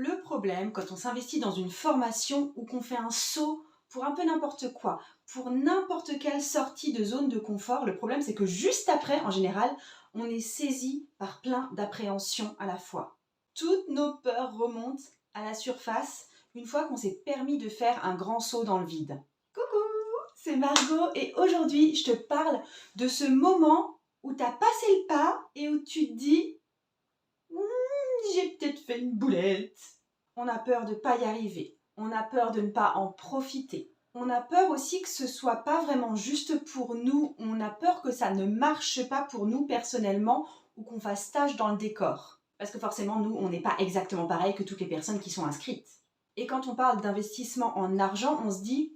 Le problème, quand on s'investit dans une formation ou qu'on fait un saut pour un peu n'importe quoi, pour n'importe quelle sortie de zone de confort, le problème c'est que juste après, en général, on est saisi par plein d'appréhensions à la fois. Toutes nos peurs remontent à la surface une fois qu'on s'est permis de faire un grand saut dans le vide. Coucou, c'est Margot et aujourd'hui je te parle de ce moment où tu as passé le pas et où tu te dis j'ai peut-être fait une boulette. On a peur de ne pas y arriver. On a peur de ne pas en profiter. On a peur aussi que ce soit pas vraiment juste pour nous. On a peur que ça ne marche pas pour nous personnellement ou qu'on fasse tâche dans le décor. Parce que forcément, nous, on n'est pas exactement pareil que toutes les personnes qui sont inscrites. Et quand on parle d'investissement en argent, on se dit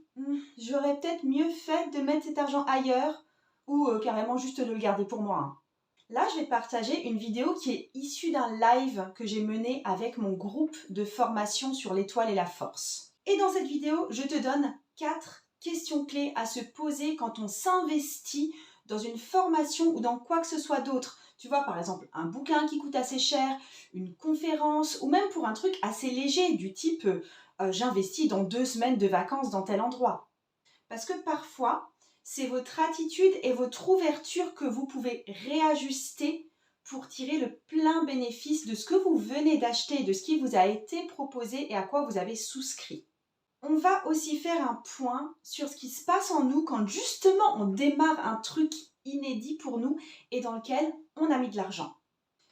j'aurais peut-être mieux fait de mettre cet argent ailleurs ou carrément juste de le garder pour moi. Hein. Là, je vais te partager une vidéo qui est issue d'un live que j'ai mené avec mon groupe de formation sur l'étoile et la force. Et dans cette vidéo, je te donne 4 questions clés à se poser quand on s'investit dans une formation ou dans quoi que ce soit d'autre. Tu vois, par exemple, un bouquin qui coûte assez cher, une conférence, ou même pour un truc assez léger, du type j'investis dans 2 semaines de vacances dans tel endroit. Parce que parfois, c'est votre attitude et votre ouverture que vous pouvez réajuster pour tirer le plein bénéfice de ce que vous venez d'acheter, de ce qui vous a été proposé et à quoi vous avez souscrit. On va aussi faire un point sur ce qui se passe en nous quand justement on démarre un truc inédit pour nous et dans lequel on a mis de l'argent.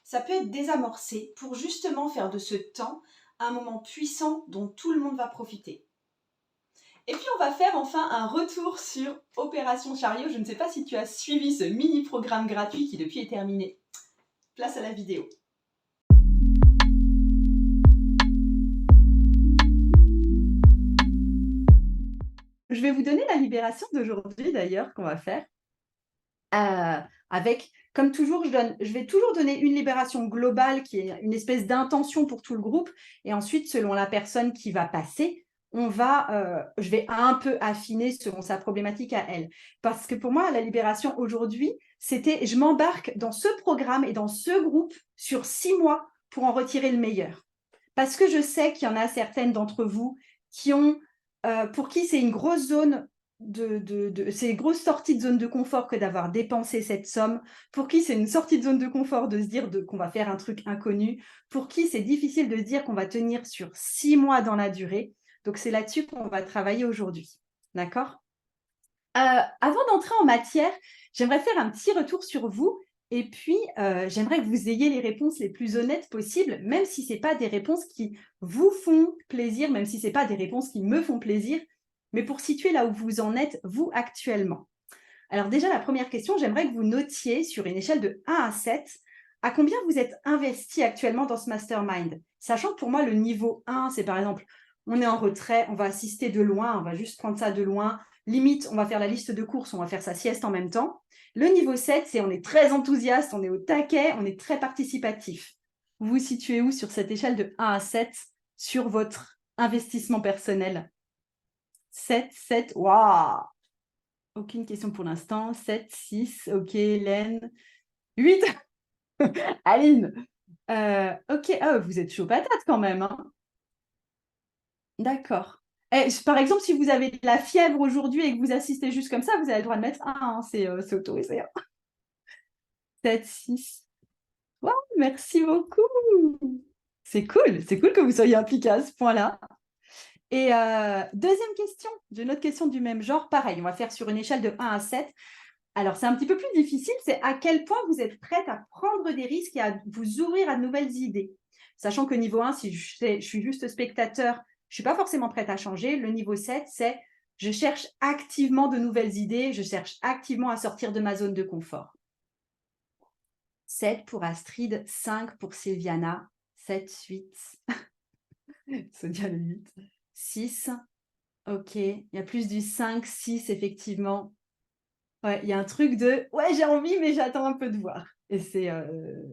Ça peut être désamorcé pour justement faire de ce temps un moment puissant dont tout le monde va profiter. Et puis on va faire enfin un retour sur Opération Chariot. Je ne sais pas si tu as suivi ce mini-programme gratuit qui depuis est terminé. Place à la vidéo. Je vais vous donner la libération d'aujourd'hui d'ailleurs qu'on va faire. Avec, comme toujours, je vais toujours donner une libération globale qui est une espèce d'intention pour tout le groupe. Et ensuite, selon la personne qui va passer, je vais un peu affiner selon sa problématique à elle. Parce que pour moi, la libération aujourd'hui, c'était je m'embarque dans ce programme et dans ce groupe sur 6 mois pour en retirer le meilleur. Parce que je sais qu'il y en a certaines d'entre vous qui ont, pour qui c'est une grosse zone c'est une grosse sortie de zone de confort que d'avoir dépensé cette somme, pour qui c'est une sortie de zone de confort de se dire qu'on va faire un truc inconnu, pour qui c'est difficile de se dire qu'on va tenir sur 6 mois dans la durée. Donc, c'est là-dessus qu'on va travailler aujourd'hui. D'accord ? Avant d'entrer en matière, j'aimerais faire un petit retour sur vous et puis j'aimerais que vous ayez les réponses les plus honnêtes possibles, même si ce n'est pas des réponses qui vous font plaisir, même si ce n'est pas des réponses qui me font plaisir, mais pour situer là où vous en êtes, vous, actuellement. Alors déjà, la première question, j'aimerais que vous notiez sur une échelle de 1 à 7, à combien vous êtes investi actuellement dans ce mastermind. Sachant que pour moi, le niveau 1, c'est par exemple, on est en retrait, on va assister de loin, on va juste prendre ça de loin. Limite, on va faire la liste de courses, on va faire sa sieste en même temps. Le niveau 7, c'est on est très enthousiaste, on est au taquet, on est très participatif. Vous vous situez où sur cette échelle de 1 à 7 sur votre investissement personnel? 7, 7, waouh! Aucune question pour l'instant. 7, 6, ok, Hélène. 8, Aline. Ok, vous êtes chaud patate quand même. Hein. D'accord. Par exemple, si vous avez de la fièvre aujourd'hui et que vous assistez juste comme ça, vous avez le droit de mettre 1, hein, c'est autorisé. Hein. 7, 6. Wow, merci beaucoup. C'est cool que vous soyez impliqués à ce point-là. Et deuxième question, j'ai une autre question du même genre. Pareil, on va faire sur une échelle de 1 à 7. Alors, c'est un petit peu plus difficile, c'est à quel point vous êtes prête à prendre des risques et à vous ouvrir à de nouvelles idées. Sachant que niveau 1, si je suis juste spectateur, je ne suis pas forcément prête à changer. Le niveau 7, c'est je cherche activement de nouvelles idées, je cherche activement à sortir de ma zone de confort. 7 pour Astrid, 5 pour Sylviana, 7, 8. Sonia le 8. 6, ok. Il y a plus du 5, 6, effectivement. Ouais, il y a un truc de « ouais, j'ai envie, mais j'attends un peu de voir ». Et c'est…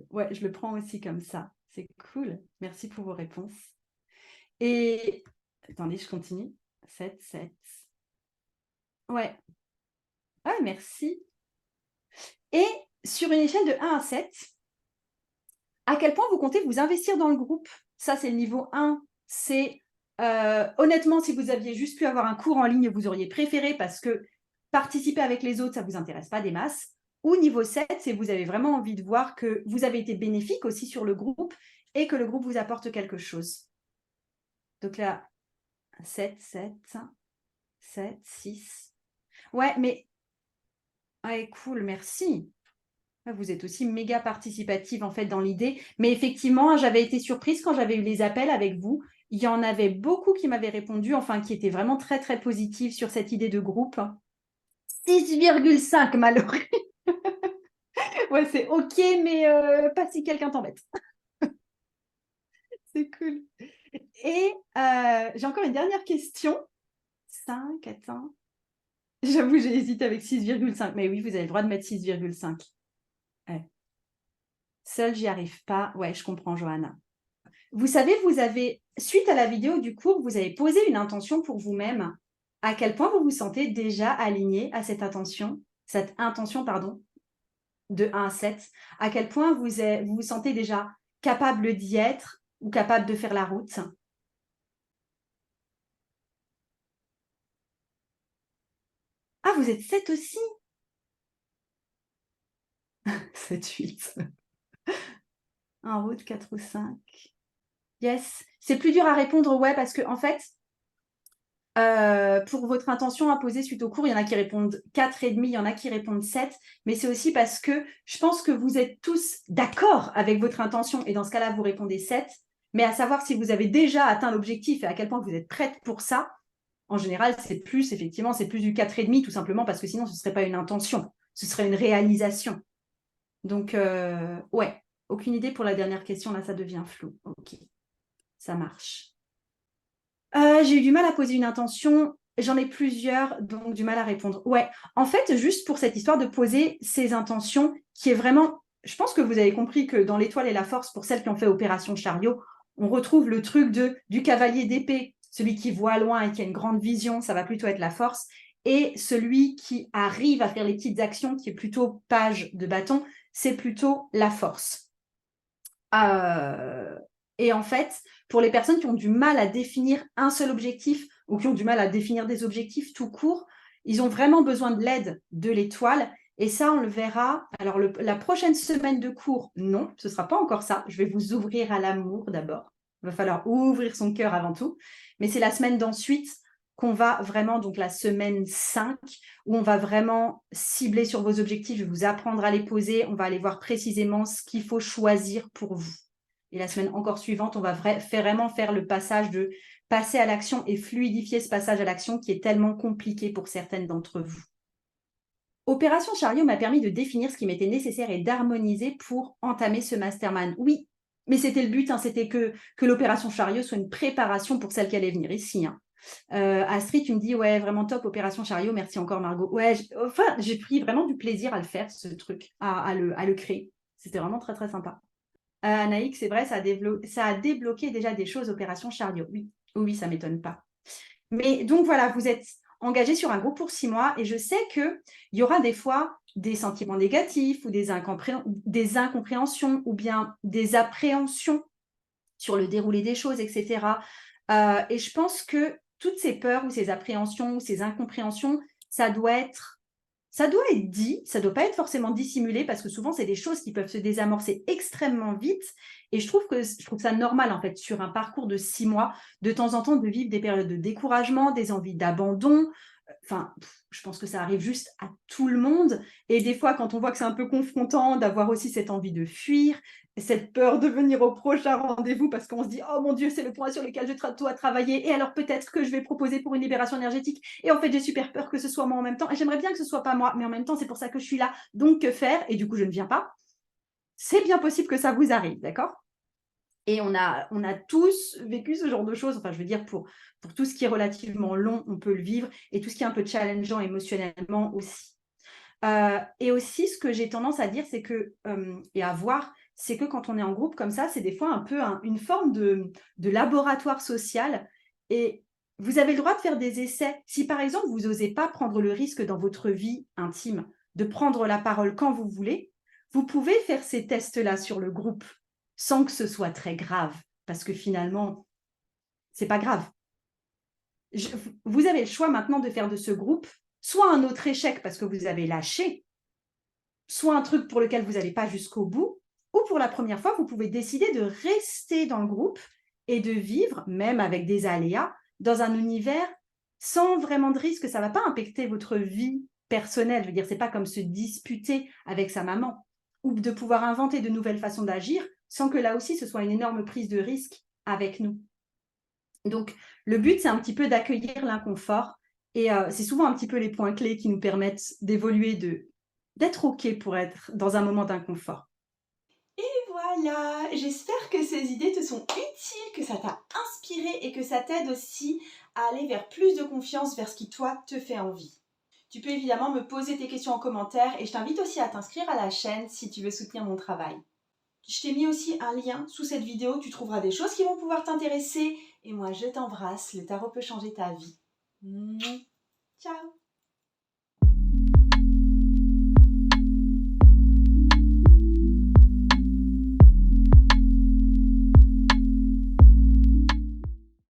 ouais, je le prends aussi comme ça. C'est cool. Merci pour vos réponses. Et… attendez, je continue. 7, 7. Ouais. Ah, merci. Et sur une échelle de 1 à 7, à quel point vous comptez vous investir dans le groupe? Ça, c'est le niveau 1. C'est honnêtement, si vous aviez juste pu avoir un cours en ligne, vous auriez préféré parce que participer avec les autres, ça ne vous intéresse pas des masses. Ou niveau 7, c'est vous avez vraiment envie de voir que vous avez été bénéfique aussi sur le groupe et que le groupe vous apporte quelque chose. Donc là, 7, 7, 7, 6. Ouais, mais... Ouais, cool, merci. Vous êtes aussi méga participative en fait dans l'idée. Mais effectivement, j'avais été surprise quand j'avais eu les appels avec vous. Il y en avait beaucoup qui m'avaient répondu, enfin qui étaient vraiment très très positifs sur cette idée de groupe. 6,5 malheureux. Ouais, c'est ok, mais pas si quelqu'un t'embête. C'est cool. Et j'ai encore une dernière question. 5, attends. J'avoue, j'ai hésité avec 6,5. Mais oui, vous avez le droit de mettre 6,5. Ouais. Seule, j'y arrive pas. Ouais, je comprends, Johanna. Vous savez, vous avez, suite à la vidéo du cours, vous avez posé une intention pour vous-même. À quel point vous vous sentez déjà aligné à cette intention, pardon, de 1 à 7. À quel point vous vous sentez déjà capable d'y être ou capable de faire la route. Ah, vous êtes 7 aussi? 7, 8. En route, 4 ou 5. Yes. C'est plus dur à répondre, ouais, parce que en fait, pour votre intention à poser suite au cours, il y en a qui répondent 4,5, il y en a qui répondent 7, mais c'est aussi parce que je pense que vous êtes tous d'accord avec votre intention, et dans ce cas-là, vous répondez 7, mais à savoir si vous avez déjà atteint l'objectif et à quel point vous êtes prête pour ça, en général, c'est plus, effectivement, c'est plus du 4,5, tout simplement parce que sinon, ce ne serait pas une intention, ce serait une réalisation. Donc, ouais, aucune idée pour la dernière question, là, ça devient flou. Ok, ça marche. J'ai eu du mal à poser une intention. J'en ai plusieurs, donc du mal à répondre. Ouais, en fait, juste pour cette histoire de poser ces intentions, qui est vraiment... Je pense que vous avez compris que dans l'Étoile et la Force, pour celles qui ont fait Opération Chariot, on retrouve le truc du cavalier d'épée, celui qui voit loin et qui a une grande vision, ça va plutôt être la force, et celui qui arrive à faire les petites actions, qui est plutôt page de bâton, c'est plutôt la force. Et en fait, pour les personnes qui ont du mal à définir un seul objectif ou qui ont du mal à définir des objectifs tout court, ils ont vraiment besoin de l'aide de l'étoile. Et ça, on le verra. Alors, la prochaine semaine de cours, non, ce ne sera pas encore ça. Je vais vous ouvrir à l'amour d'abord. Il va falloir ouvrir son cœur avant tout. Mais c'est la semaine d'ensuite qu'on va vraiment, donc la semaine 5, où on va vraiment cibler sur vos objectifs, je vais vous apprendre à les poser, on va aller voir précisément ce qu'il faut choisir pour vous. Et la semaine encore suivante, on va vraiment faire le passage de passer à l'action et fluidifier ce passage à l'action qui est tellement compliqué pour certaines d'entre vous. Opération Chariot m'a permis de définir ce qui m'était nécessaire et d'harmoniser pour entamer ce mastermind. Oui, mais c'était le but, hein, c'était que l'opération Chariot soit une préparation pour celle qui allait venir ici. Hein. Astrid, tu me dis, ouais, vraiment top, Opération Chariot, merci encore Margot. Ouais, j'ai pris vraiment du plaisir à le faire, ce truc, à le créer. C'était vraiment très, très sympa. Anaïk, c'est vrai, ça a débloqué déjà des choses, Opération Chariot. Oui, oui, ça ne m'étonne pas. Mais donc voilà, vous êtes engagé sur un groupe pour 6 mois et je sais qu'il y aura des fois des sentiments négatifs ou des incompréhensions ou bien des appréhensions sur le déroulé des choses, etc. Et je pense que toutes ces peurs ou ces appréhensions ou ces incompréhensions, ça doit être dit, ça ne doit pas être forcément dissimulé parce que souvent, c'est des choses qui peuvent se désamorcer extrêmement vite. Et je trouve ça normal, en fait, sur un parcours de 6 mois, de temps en temps, de vivre des périodes de découragement, des envies d'abandon. Enfin, je pense que ça arrive juste à tout le monde. Et des fois, quand on voit que c'est un peu confrontant, d'avoir aussi cette envie de fuir, cette peur de venir au prochain rendez-vous parce qu'on se dit « Oh mon Dieu, c'est le point sur lequel je dois travailler et alors peut-être que je vais proposer pour une libération énergétique. » Et en fait, j'ai super peur que ce soit moi en même temps. Et j'aimerais bien que ce soit pas moi, mais en même temps, c'est pour ça que je suis là. Donc, que faire? Et du coup, je ne viens pas. C'est bien possible que ça vous arrive, d'accord? Et on a tous vécu ce genre de choses. Enfin, je veux dire, pour tout ce qui est relativement long, on peut le vivre. Et tout ce qui est un peu challengeant émotionnellement aussi. Et aussi, ce que j'ai tendance à dire, c'est que, et à voir, c'est que quand on est en groupe comme ça, c'est des fois un peu une forme de laboratoire social. Et vous avez le droit de faire des essais. Si par exemple, vous n'osez pas prendre le risque dans votre vie intime de prendre la parole quand vous voulez, vous pouvez faire ces tests-là sur le groupe sans que ce soit très grave. parce que finalement, c'est pas grave. Vous avez le choix maintenant de faire de ce groupe soit un autre échec parce que vous avez lâché, soit un truc pour lequel vous n'allez pas jusqu'au bout, ou pour la première fois, vous pouvez décider de rester dans le groupe et de vivre, même avec des aléas, dans un univers sans vraiment de risque. Ça ne va pas impacter votre vie personnelle. Je veux dire, c'est pas comme se disputer avec sa maman ou de pouvoir inventer de nouvelles façons d'agir sans que là aussi ce soit une énorme prise de risque avec nous. Donc, le but, c'est un petit peu d'accueillir l'inconfort et c'est souvent un petit peu les points clés qui nous permettent d'évoluer, d'être OK pour être dans un moment d'inconfort. Voilà, j'espère que ces idées te sont utiles, que ça t'a inspiré et que ça t'aide aussi à aller vers plus de confiance vers ce qui, toi, te fait envie. Tu peux évidemment me poser tes questions en commentaire et je t'invite aussi à t'inscrire à la chaîne si tu veux soutenir mon travail. Je t'ai mis aussi un lien sous cette vidéo, tu trouveras des choses qui vont pouvoir t'intéresser. Et moi, je t'embrasse, le tarot peut changer ta vie. Ciao.